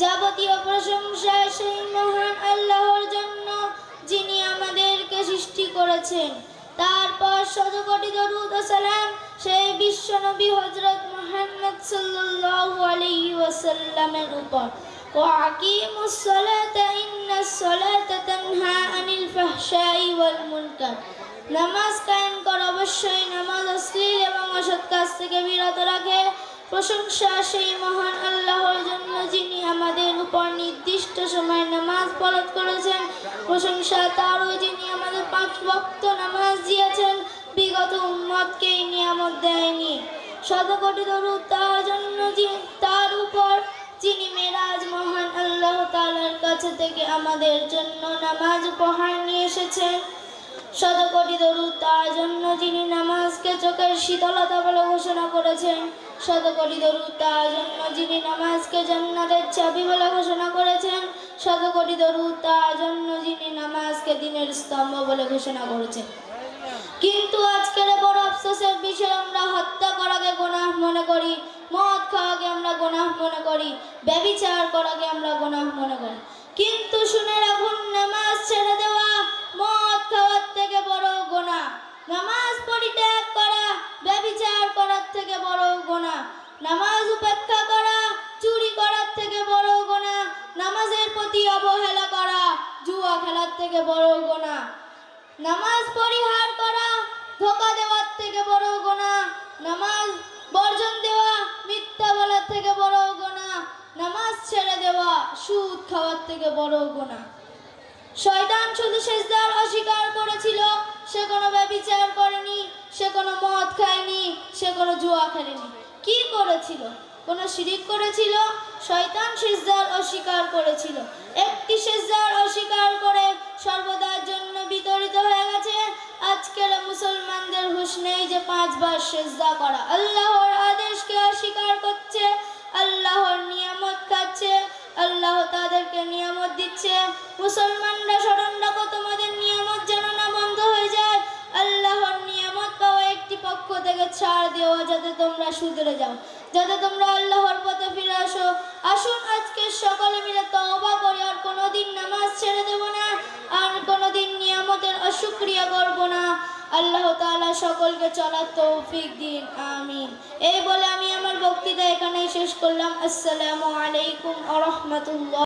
যাবতীয় প্রশংসা সেই মহান আল্লাহর জন্য যিনি আমাদেরকে সৃষ্টি করেছেন। তারপর শতকোটি দরুদ ও সালাম সেই বিশ্বনবী হযরত মুহাম্মদ সাল্লাল্লাহু আলাইহি ওয়াসাল্লামের উপর। ওয়াকিমুস সালাতা ইন্নাস সালাতা তানহা আনিল ফাহশাই ওয়াল মুনকার। নামাজ কায়েম কর, অবশ্যই নামাজ অশ্লীল এবং অসৎ কাজ থেকে বিরত রাখে। প্রশংসা সেই মহান আল্লাহর জন্য যিনি আমাদের উপর নির্দিষ্ট সময় নামাজ ফরজ করেছেন। প্রশংসা তারও যিনি আমাদের 5 ওয়াক্ত নামাজ দিয়েছেন, বিগত উম্মতকে এই নিয়ামত দেয়নি। শতকোটি দরুদ তার জন্য তার উপর যিনি মেরাজ মহান আল্লাহ তাআলার কাছে থেকে আমাদের জন্য নামাজ উপহার নিয়ে এসেছেন। শতকোটি দরুদ তার জন্য যিনি নামাজকে চোখের শীতলতা বলে ঘোষণা করেছেন। শতকোটি দরুদ তার জন্য যিনি নামাজকে জান্নাতের চাবি বলে ঘোষণা করেছেন। শতকোটি দরুদ তার জন্য যিনি নামাজকে দ্বীনের স্তম্ভ বলে ঘোষণা করেছেন। কিন্তু আজকের বড় আফসোসের বিষয়, আমরা হত্যা করাকে গুনাহ মনে করি, মদ খাওয়াকে আমরা গুনাহ মনে করি, ব্যভিচার করাকে আমরা গুনাহ মনে করি। কিন্তু শুনে রাখুন, নামাজ ছেড়ে দেওয়া মদ খাওয়ার থেকে বড় গুনাহ। নামাজ পরিত্যাগ করা ব্যভিচার করার থেকে বড় গুনাহ। নামাজ উপেক্ষা করা চুরি করার থেকে বড় গুনাহ। নামাজের প্রতি অবহেলা করা জুয়া খেলার থেকে বড় গুনাহ। নামাজ পরিহার করা ধোঁকা দেওয়ার থেকে বড় গুনাহ। নামাজ বর্জন দেওয়া মিথ্যা বলার থেকে বড় গুনাহ। নামাজ ছেড়ে দেওয়া সুদ খাওয়ার থেকে বড় গুনাহ। শয়তান শুধু সিজদার অস্বীকার করেছিল, সে কোনো ব্যভিচার করেনি, সে কোনো মদ খায়নি, সে কোনো জুয়া খেলেনি। কি করেছিল? কোনো শিরিক করেছিল? শয়তান সিজদার অস্বীকার করেছিল। একটি সিজদার অস্বীকার করে সর্বদার জন্য বিতরিত হয়ে গেছে। আজকের মুসলমানদের হুঁশ নেই যে 5 বার সিজদা করা। আল্লাহর আদেশকে অস্বীকার করছে, আল্লাহর নিয়ামত খাচ্ছে, আল্লাহ তাদেরকে নিয়ামত দিচ্ছে। মুসলমানরা স্মরণ রাখো, তোমাদের নিয়ামত যেন না বন্ধ হয়ে যায়। আল্লাহর নিয়ামত পাওয়া একটি পক্ষ থেকে ছাড় দেওয়া, যাতে তোমরা শুধরে যাও, যাতে তোমরা আল্লাহর পথে ফিরে আসো। আসুন আজকে সকলে মিলে তওবা করি, আর কোনোদিন নামাজ ছেড়ে দেব না, আর কোনোদিন নিয়ামতের অশুকরিয়া করব না। আল্লাহ তাআলা সকলকে চলার তৌফিক দিন, আমিন। এই বলে আমি আমার বক্তৃতা এখানেই শেষ করলাম। আসসালামু আলাইকুম ওয়া রাহমাতুল্লাহ।